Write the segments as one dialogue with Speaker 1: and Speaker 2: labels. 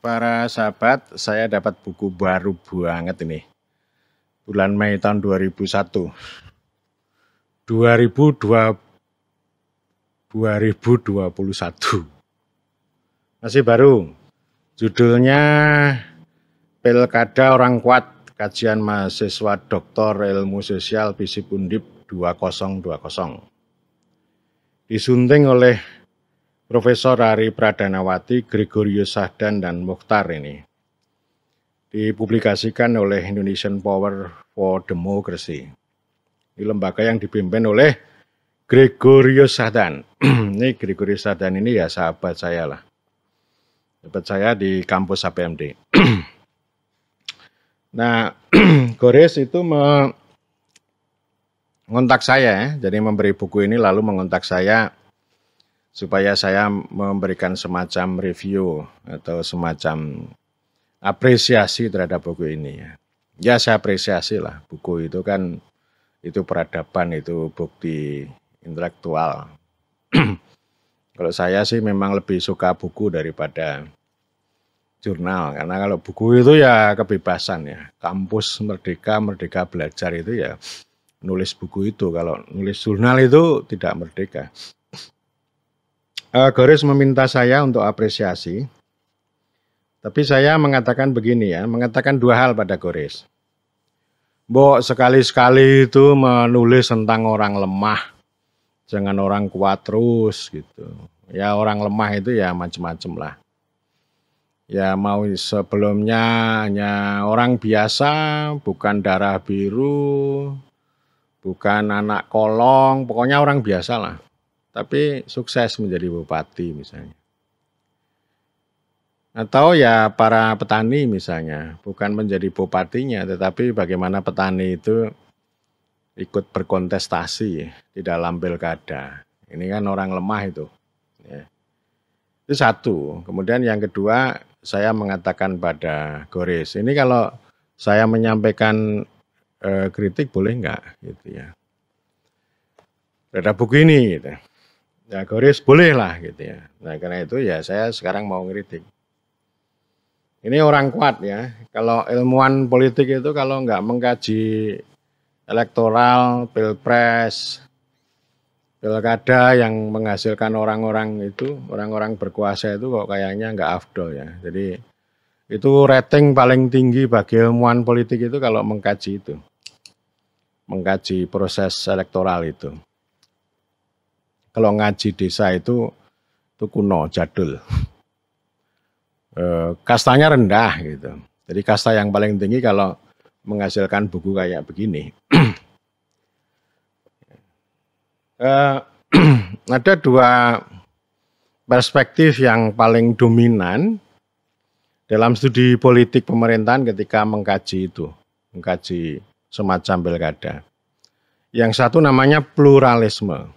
Speaker 1: Para sahabat, saya dapat buku baru banget ini. Bulan Mei tahun 2001. 2021. Masih baru. Judulnya Pilkada Orang Kuat, Kajian Mahasiswa Doktor Ilmu Sosial FISIP Undip 2020. Disunting oleh Profesor Ari Pradanawati, Gregorius Sahdan, dan Mukhtar ini. Dipublikasikan oleh Indonesian Power for Democracy. Ini lembaga yang dipimpin oleh Gregorius Sahdan. Ini Gregorius Sahdan ini ya sahabat saya lah. Sahabat saya di kampus HPMD. Nah, Gores itu mengontak saya ya. Jadi memberi buku ini lalu mengontak saya supaya saya memberikan semacam review atau semacam apresiasi terhadap buku ini ya. Ya saya apresiasi lah, buku itu kan itu peradaban, itu bukti intelektual. Kalau saya sih memang lebih suka buku daripada jurnal, karena kalau buku itu ya kebebasan ya. Kampus merdeka, merdeka belajar itu ya nulis buku itu, kalau nulis jurnal itu tidak merdeka. Gores meminta saya untuk apresiasi, tapi saya mengatakan begini ya, mengatakan dua hal pada Gores. Mbok sekali-sekali itu menulis tentang orang lemah, jangan orang kuat terus gitu. Ya orang lemah itu ya macam-macam lah. Ya mau sebelumnya hanya orang biasa, bukan darah biru, bukan anak kolong, pokoknya orang biasa lah. Tapi sukses menjadi bupati misalnya. Atau ya para petani misalnya, bukan menjadi bupatinya, tetapi bagaimana petani itu ikut berkontestasi di dalam pilkada. Ini kan orang lemah itu. Ya. Itu satu. Kemudian yang kedua, saya mengatakan pada Gores, ini kalau saya menyampaikan kritik boleh nggak? Gitu ya. Ada buku ini gitu. Ya Gores boleh lah gitu ya. Nah karena itu ya saya sekarang mau ngeritik. Ini orang kuat ya. Kalau ilmuwan politik itu kalau nggak mengkaji elektoral, pilpres, pilkada yang menghasilkan orang-orang itu, orang-orang berkuasa itu kok kayaknya nggak afdol ya. Jadi itu rating paling tinggi bagi ilmuwan politik itu kalau mengkaji itu. Mengkaji proses elektoral itu. Kalau ngaji desa itu kuno, jadul. Kastanya rendah gitu. Jadi kasta yang paling tinggi kalau menghasilkan buku kayak begini. Ada dua perspektif yang paling dominan dalam studi politik pemerintahan ketika mengkaji itu. Mengkaji semacam pilkada. Yang satu namanya pluralisme.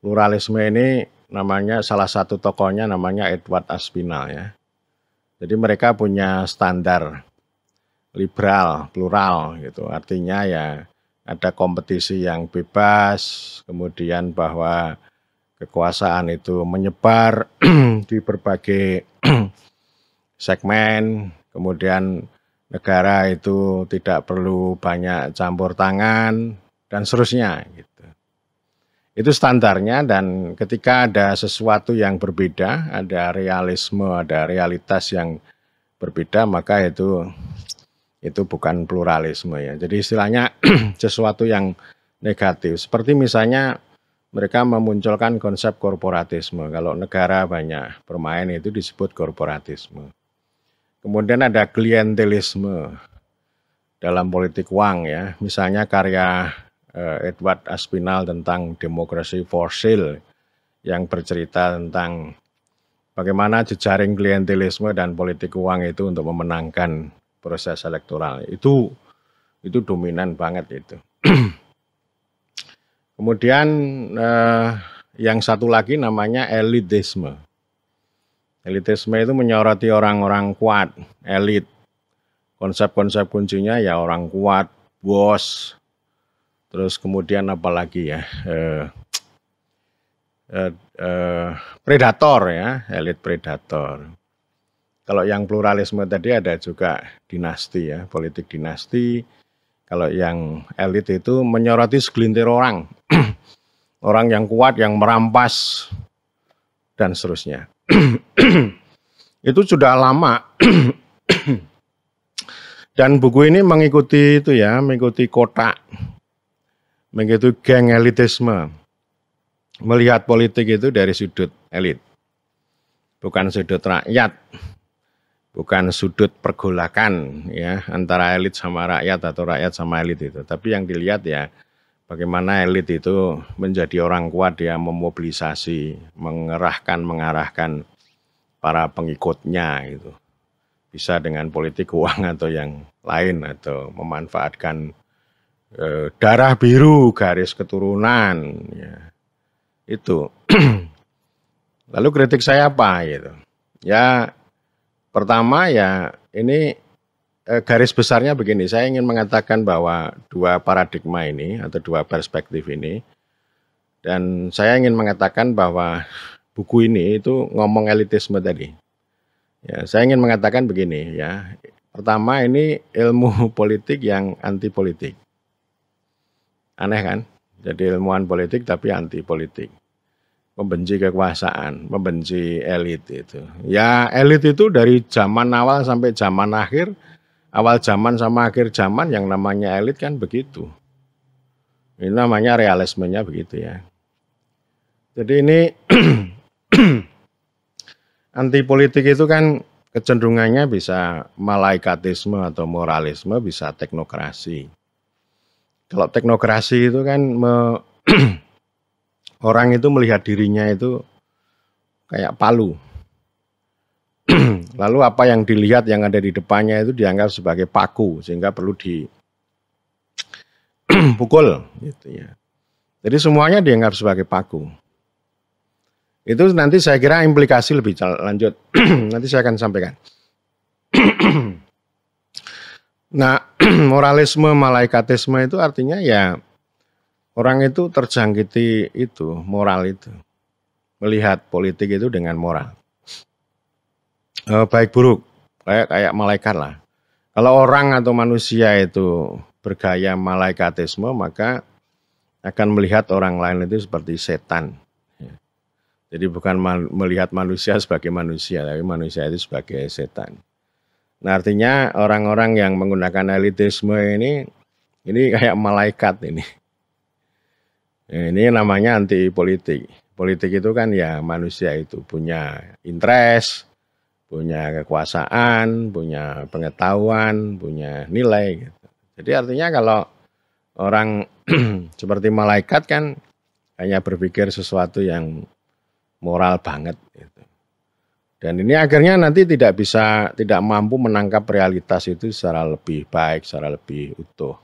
Speaker 1: Pluralisme ini namanya salah satu tokohnya namanya Edward Aspinall ya. Jadi mereka punya standar liberal, plural gitu. Artinya ya ada kompetisi yang bebas, kemudian bahwa kekuasaan itu menyebar di berbagai segmen, kemudian negara itu tidak perlu banyak campur tangan dan seterusnya gitu. Itu standarnya, dan ketika ada sesuatu yang berbeda, ada realisme, ada realitas yang berbeda, maka itu bukan pluralisme ya. Jadi istilahnya sesuatu yang negatif. Seperti misalnya mereka memunculkan konsep korporatisme. Kalau negara banyak bermain itu disebut korporatisme. Kemudian ada klientelisme dalam politik uang ya. Misalnya karya Edward Aspinall tentang Democracy for Sale yang bercerita tentang bagaimana jejaring klientelisme dan politik uang itu untuk memenangkan proses elektoral. Itu dominan banget itu. Kemudian yang satu lagi namanya elitisme. Elitisme itu menyoroti orang-orang kuat, elit. Konsep-konsep kuncinya ya orang kuat, bos. Terus kemudian apalagi ya, predator ya, elit predator. Kalau yang pluralisme tadi ada juga dinasti ya, politik dinasti. Kalau yang elit itu menyoroti segelintir orang. Orang yang kuat, yang merampas, dan seterusnya. Itu sudah lama. Dan buku ini mengikuti itu ya, mengikuti kotak, mengikuti geng elitisme. Melihat politik itu dari sudut elit. Bukan sudut rakyat. Bukan sudut pergolakan ya antara elit sama rakyat atau rakyat sama elit itu. Tapi yang dilihat ya bagaimana elit itu menjadi orang kuat, dia memobilisasi, mengarahkan para pengikutnya itu. Bisa dengan politik uang atau yang lain atau memanfaatkan darah biru, garis keturunan ya. Itu. Lalu kritik saya apa gitu. Ya pertama ya ini garis besarnya begini, saya ingin mengatakan bahwa dua paradigma ini atau dua perspektif ini, dan saya ingin mengatakan bahwa buku ini itu ngomong elitisme tadi. Ya, saya ingin mengatakan begini ya, pertama ini ilmu politik yang anti politik. Aneh kan? Jadi ilmuwan politik tapi anti politik. Membenci kekuasaan, membenci elit itu. Ya elit itu dari zaman awal sampai zaman akhir, awal zaman sama akhir zaman yang namanya elit kan begitu. Ini namanya realismenya begitu ya. Jadi ini anti politik itu kan kecenderungannya bisa malaikatisme atau moralisme, bisa teknokrasi. Kalau teknokrasi itu kan orang itu melihat dirinya itu kayak palu. Lalu apa yang dilihat yang ada di depannya itu dianggap sebagai paku sehingga perlu dipukul gitu ya. Jadi semuanya dianggap sebagai paku. Itu nanti saya kira implikasi lebih lanjut. Nanti saya akan sampaikan. Nah, moralisme, malaikatisme itu artinya ya orang itu terjangkiti itu, moral itu. Melihat politik itu dengan moral. Baik buruk, kayak malaikat lah. Kalau orang atau manusia itu bergaya malaikatisme, maka akan melihat orang lain itu seperti setan. Jadi bukan melihat manusia sebagai manusia, tapi manusia itu sebagai setan. Nah artinya orang-orang yang menggunakan elitisme ini kayak malaikat ini. Ini namanya anti politik. Politik itu kan ya manusia itu punya interest, punya kekuasaan, punya pengetahuan, punya nilai. Gitu. Jadi artinya kalau orang seperti malaikat kan hanya berpikir sesuatu yang moral banget. Gitu. Dan ini akhirnya nanti tidak mampu menangkap realitas itu secara lebih baik, secara lebih utuh.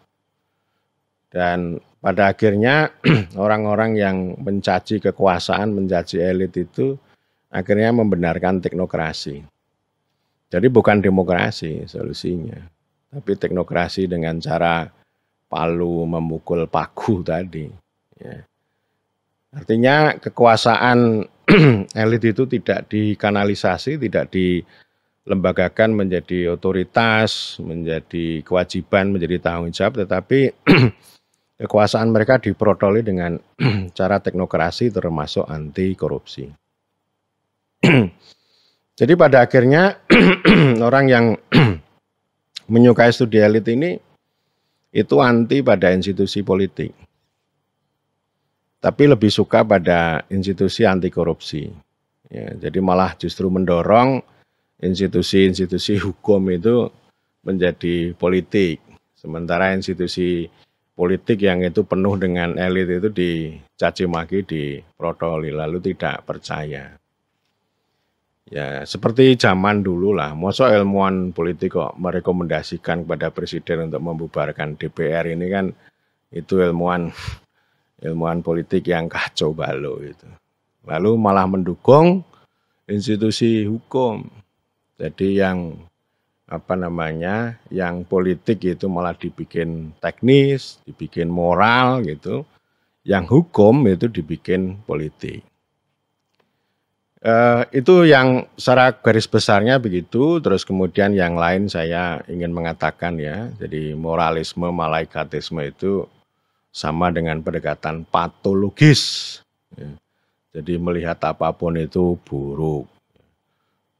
Speaker 1: Dan pada akhirnya orang-orang yang mencaci kekuasaan, mencaci elit itu akhirnya membenarkan teknokrasi. Jadi bukan demokrasi solusinya, tapi teknokrasi dengan cara palu memukul paku tadi. Ya. Artinya kekuasaan elit itu tidak dikanalisasi, tidak dilembagakan menjadi otoritas, menjadi kewajiban, menjadi tanggung jawab, tetapi kekuasaan mereka diprotoli dengan cara teknokrasi termasuk anti korupsi. Jadi pada akhirnya orang yang menyukai studi elit ini itu anti pada institusi politik. Tapi lebih suka pada institusi anti korupsi. Ya, jadi malah justru mendorong institusi-institusi hukum itu menjadi politik. Sementara institusi politik yang itu penuh dengan elit itu dicaci maki, diprotoli, lalu tidak percaya. Ya seperti zaman dulu lah, masa ilmuwan politik kok merekomendasikan kepada presiden untuk membubarkan DPR ini kan itu ilmuwan politik yang kacau balau itu. Lalu malah mendukung institusi hukum. Jadi yang yang politik itu malah dibikin teknis, dibikin moral gitu. Yang hukum itu dibikin politik. Itu yang secara garis besarnya begitu, terus kemudian yang lain saya ingin mengatakan ya, jadi moralisme, malaikatisme itu sama dengan pendekatan patologis, ya. Jadi melihat apapun itu buruk,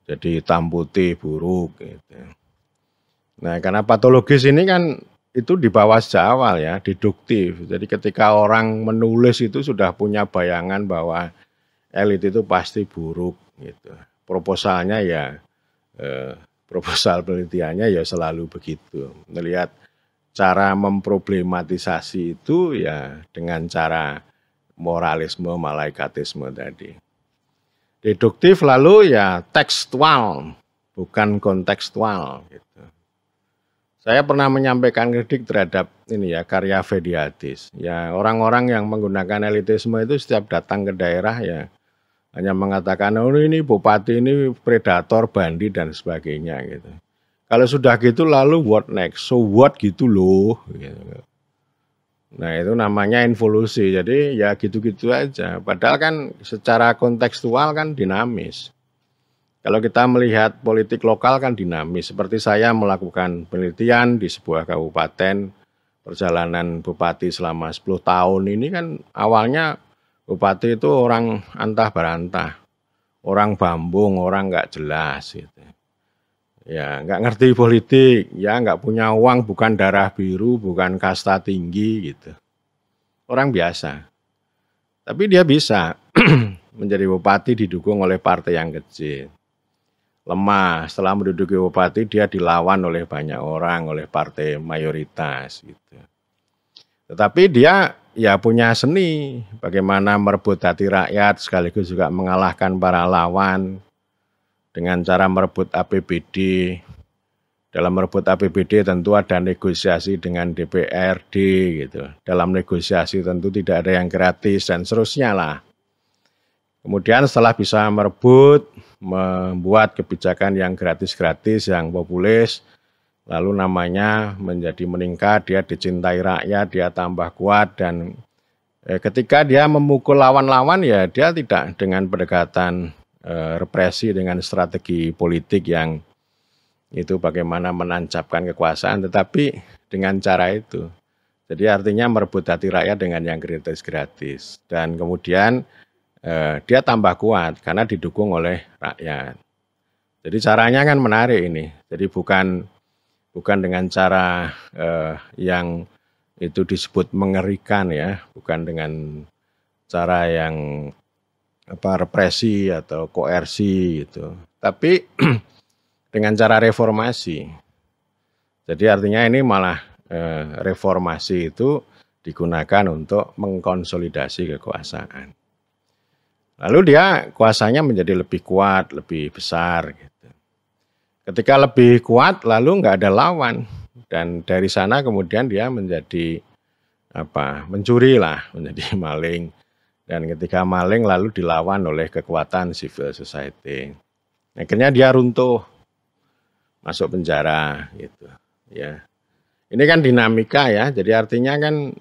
Speaker 1: jadi hitam putih buruk gitu. Nah, karena patologis ini kan itu dibawa sejak awal ya, deduktif. Jadi ketika orang menulis itu sudah punya bayangan bahwa elit itu pasti buruk gitu. Proposalnya ya proposal penelitiannya ya selalu begitu. Melihat cara memproblematisasi itu ya dengan cara moralisme, malaikatisme tadi. Deduktif lalu ya tekstual, bukan kontekstual gitu. Saya pernah menyampaikan kritik terhadap ini ya karya Vediatis. Ya orang-orang yang menggunakan elitisme itu setiap datang ke daerah ya hanya mengatakan oh ini bupati ini predator, bandit dan sebagainya gitu. Kalau sudah gitu lalu what next? So what gitu loh. Gitu. Nah itu namanya involusi. Jadi ya gitu-gitu aja. Padahal kan secara kontekstual kan dinamis. Kalau kita melihat politik lokal kan dinamis, seperti saya melakukan penelitian di sebuah kabupaten, perjalanan bupati selama 10 tahun ini kan awalnya bupati itu orang antah berantah, orang bambung, orang nggak jelas gitu. Ya nggak ngerti politik, ya nggak punya uang, bukan darah biru, bukan kasta tinggi gitu. Orang biasa, tapi dia bisa menjadi bupati didukung oleh partai yang kecil. Lemah, setelah menduduki bupati dia dilawan oleh banyak orang, oleh partai mayoritas gitu. Tetapi dia ya punya seni, bagaimana merebut hati rakyat sekaligus juga mengalahkan para lawan dengan cara merebut APBD. Dalam merebut APBD tentu ada negosiasi dengan DPRD gitu. Dalam negosiasi tentu tidak ada yang gratis dan seterusnya lah. Kemudian setelah bisa merebut, membuat kebijakan yang gratis-gratis, yang populis, lalu namanya menjadi meningkat, dia dicintai rakyat, dia tambah kuat, dan ketika dia memukul lawan-lawan ya dia tidak dengan pendekatan represi dengan strategi politik yang itu bagaimana menancapkan kekuasaan, tetapi dengan cara itu. Jadi artinya merebut hati rakyat dengan yang gratis-gratis, dan kemudian dia tambah kuat karena didukung oleh rakyat. Jadi caranya kan menarik ini. Jadi bukan dengan cara yang itu disebut mengerikan ya, bukan dengan cara yang represi atau koersi gitu. Tapi dengan cara reformasi. Jadi artinya ini malah reformasi itu digunakan untuk mengkonsolidasi kekuasaan. Lalu dia kuasanya menjadi lebih kuat, lebih besar gitu. Ketika lebih kuat lalu nggak ada lawan, dan dari sana kemudian dia menjadi mencuri lah, menjadi maling, dan ketika maling lalu dilawan oleh kekuatan civil society. Akhirnya dia runtuh, masuk penjara gitu ya. Ini kan dinamika ya, jadi artinya kan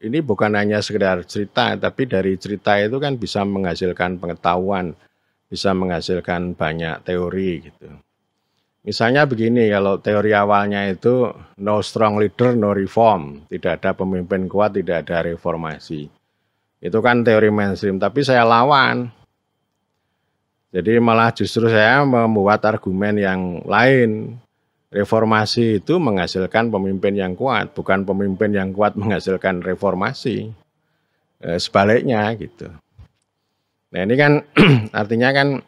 Speaker 1: ini bukan hanya sekedar cerita, tapi dari cerita itu kan bisa menghasilkan pengetahuan, bisa menghasilkan banyak teori gitu. Misalnya begini, kalau teori awalnya itu no strong leader, no reform, tidak ada pemimpin kuat, tidak ada reformasi. Itu kan teori mainstream, tapi saya lawan. Jadi malah justru saya membuat argumen yang lain. Reformasi itu menghasilkan pemimpin yang kuat, bukan pemimpin yang kuat menghasilkan reformasi. Sebaliknya gitu. Nah ini kan artinya kan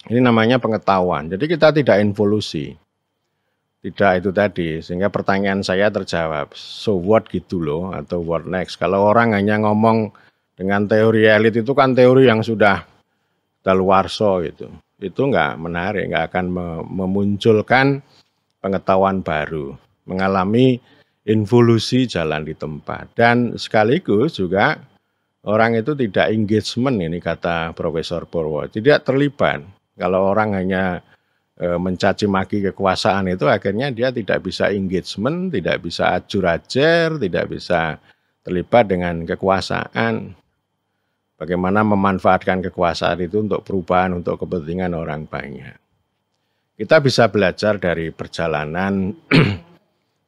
Speaker 1: ini namanya pengetahuan. Jadi kita tidak involusi. Tidak itu tadi, sehingga pertanyaan saya terjawab. So what gitu loh, atau what next. Kalau orang hanya ngomong dengan teori elit itu kan teori yang sudah daluarsa gitu. Itu nggak menarik, nggak akan memunculkan pengetahuan baru, mengalami involusi jalan di tempat. Dan sekaligus juga orang itu tidak engagement, ini kata Profesor Purwo, tidak terlibat. Kalau orang hanya mencaci maki kekuasaan itu akhirnya dia tidak bisa engagement, tidak bisa ajur-ajer, tidak bisa terlibat dengan kekuasaan. Bagaimana memanfaatkan kekuasaan itu untuk perubahan, untuk kepentingan orang banyak. Kita bisa belajar dari perjalanan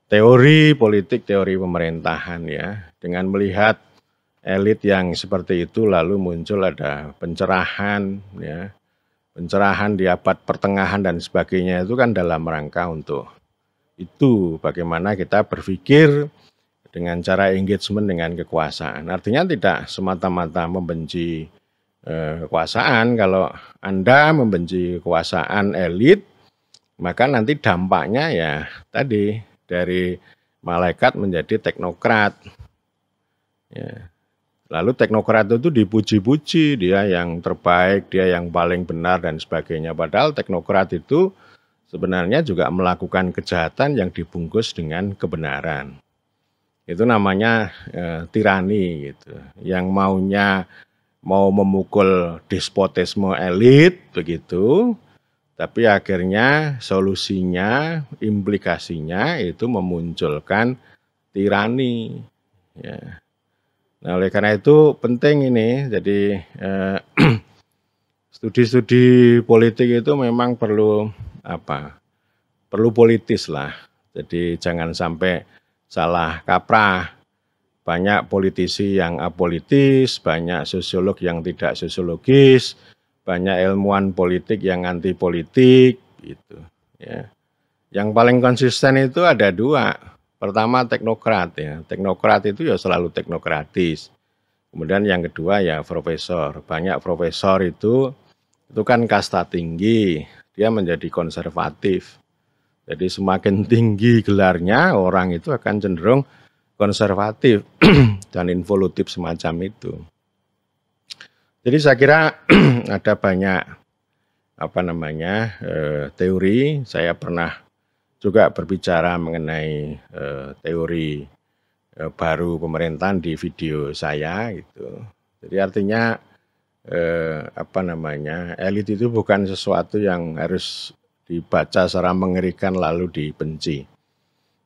Speaker 1: teori politik, teori pemerintahan ya. Dengan melihat elit yang seperti itu lalu muncul ada pencerahan ya. Pencerahan di abad pertengahan dan sebagainya itu kan dalam rangka untuk itu bagaimana kita berpikir dengan cara engagement dengan kekuasaan. Artinya tidak semata-mata membenci kekuasaan. Kalau Anda membenci kekuasaan elit, maka nanti dampaknya ya tadi dari malaikat menjadi teknokrat. Ya. Lalu teknokrat itu dipuji-puji, dia yang terbaik, dia yang paling benar dan sebagainya. Padahal teknokrat itu sebenarnya juga melakukan kejahatan yang dibungkus dengan kebenaran. Itu namanya tirani gitu. Yang mau memukul despotisme elit begitu, tapi akhirnya solusinya, implikasinya itu memunculkan tirani. Ya. Nah, oleh karena itu penting ini. Jadi studi-studi politik itu memang perlu perlu politis lah. Jadi jangan sampai salah kaprah. Banyak politisi yang apolitis, banyak sosiolog yang tidak sosiologis, banyak ilmuwan politik yang anti politik gitu ya. Yang paling konsisten itu ada dua. Pertama teknokrat ya. Teknokrat itu ya selalu teknokratis. Kemudian yang kedua ya profesor. Banyak profesor itu kan kasta tinggi, dia menjadi konservatif. Jadi semakin tinggi gelarnya, orang itu akan cenderung konservatif dan involutif semacam itu. Jadi saya kira ada banyak teori. Saya pernah juga berbicara mengenai teori baru pemerintahan di video saya gitu. Jadi artinya elit itu bukan sesuatu yang harus dibaca secara mengerikan lalu dibenci,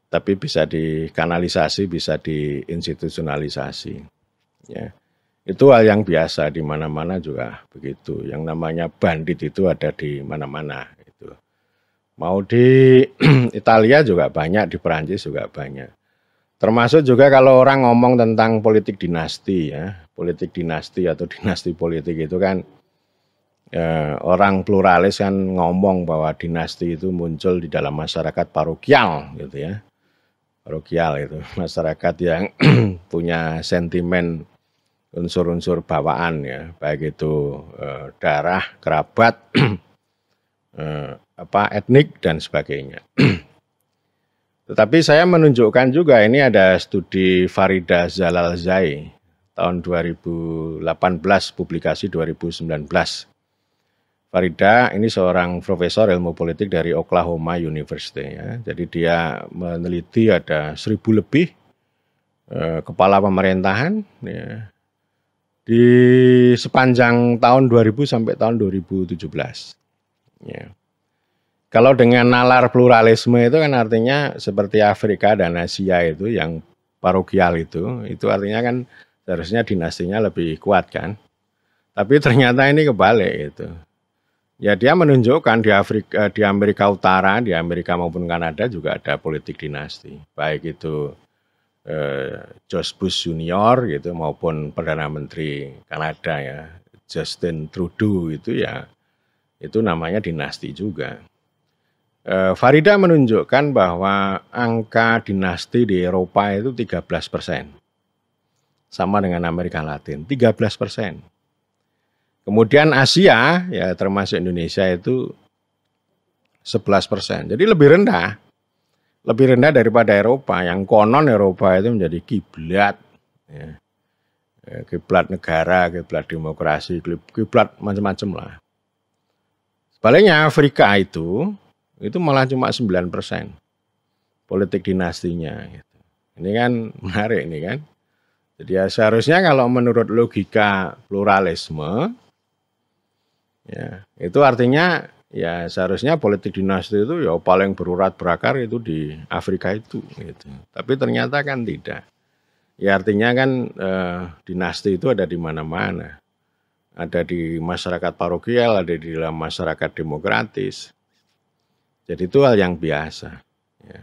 Speaker 1: tapi bisa dikanalisasi, bisa diinstitusionalisasi. Ya, itu hal yang biasa di mana-mana juga begitu. Yang namanya bandit itu ada di mana-mana. Itu mau di Italia juga banyak, di Perancis juga banyak. Termasuk juga kalau orang ngomong tentang politik dinasti ya, politik dinasti atau dinasti politik itu kan orang pluralis kan ngomong bahwa dinasti itu muncul di dalam masyarakat parokial gitu ya. Parokial itu masyarakat yang punya sentimen unsur-unsur bawaan ya, baik itu darah, kerabat, etnik dan sebagainya. Tetapi saya menunjukkan juga ini ada studi Farida Zalalzai tahun 2018, publikasi 2019. Farida ini seorang profesor ilmu politik dari Oklahoma University ya. Jadi dia meneliti ada 1.000 lebih kepala pemerintahan ya, di sepanjang tahun 2000 sampai tahun 2017. Ya. Kalau dengan nalar pluralisme itu kan artinya seperti Afrika dan Asia itu yang parokial itu artinya kan seharusnya dinastinya lebih kuat kan. Tapi ternyata ini kebalik gitu. Ya dia menunjukkan di Amerika Utara, di Amerika maupun Kanada juga ada politik dinasti. Baik itu George Bush Junior gitu maupun Perdana Menteri Kanada ya, Justin Trudeau itu ya, itu namanya dinasti juga. Farida menunjukkan bahwa angka dinasti di Eropa itu 13%. Sama dengan Amerika Latin, 13%. Kemudian Asia, ya termasuk Indonesia itu 11%. Jadi lebih rendah. Lebih rendah daripada Eropa. Yang konon Eropa itu menjadi kiblat. Ya. Kiblat negara, kiblat demokrasi, kiblat macam-macam lah. Sebaliknya Afrika itu malah cuma 9% politik dinastinya. Gitu. Ini kan menarik ini kan. Jadi ya seharusnya kalau menurut logika pluralisme, ya itu artinya ya seharusnya politik dinasti itu ya paling berurat berakar itu di Afrika itu. Gitu. Tapi ternyata kan tidak. Ya artinya kan dinasti itu ada di mana-mana. ada di masyarakat parokial, ada di dalam masyarakat demokratis. Jadi itu hal yang biasa. Ya.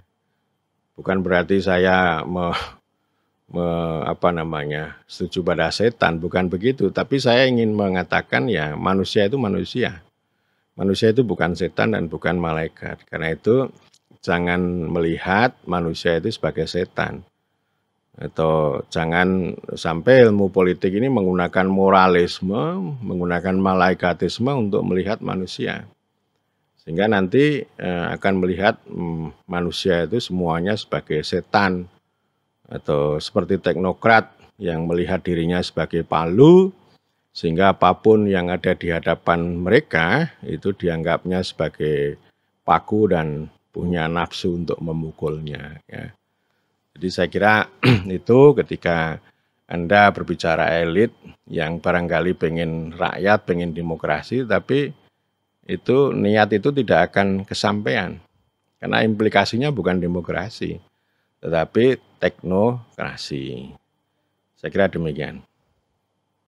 Speaker 1: Bukan berarti saya setuju pada setan, bukan begitu. Tapi saya ingin mengatakan ya manusia itu manusia. Manusia itu bukan setan dan bukan malaikat. Karena itu jangan melihat manusia itu sebagai setan. Atau jangan sampai ilmu politik ini menggunakan moralisme, menggunakan malaikatisme untuk melihat manusia. Sehingga nanti akan melihat manusia itu semuanya sebagai setan. Atau seperti teknokrat yang melihat dirinya sebagai palu, sehingga apapun yang ada di hadapan mereka itu dianggapnya sebagai paku dan punya nafsu untuk memukulnya. Ya. Jadi saya kira itu ketika Anda berbicara elit yang barangkali pengen rakyat, pengen demokrasi, tapi itu niat itu tidak akan kesampaian. Karena implikasinya bukan demokrasi, tetapi teknokrasi. Saya kira demikian.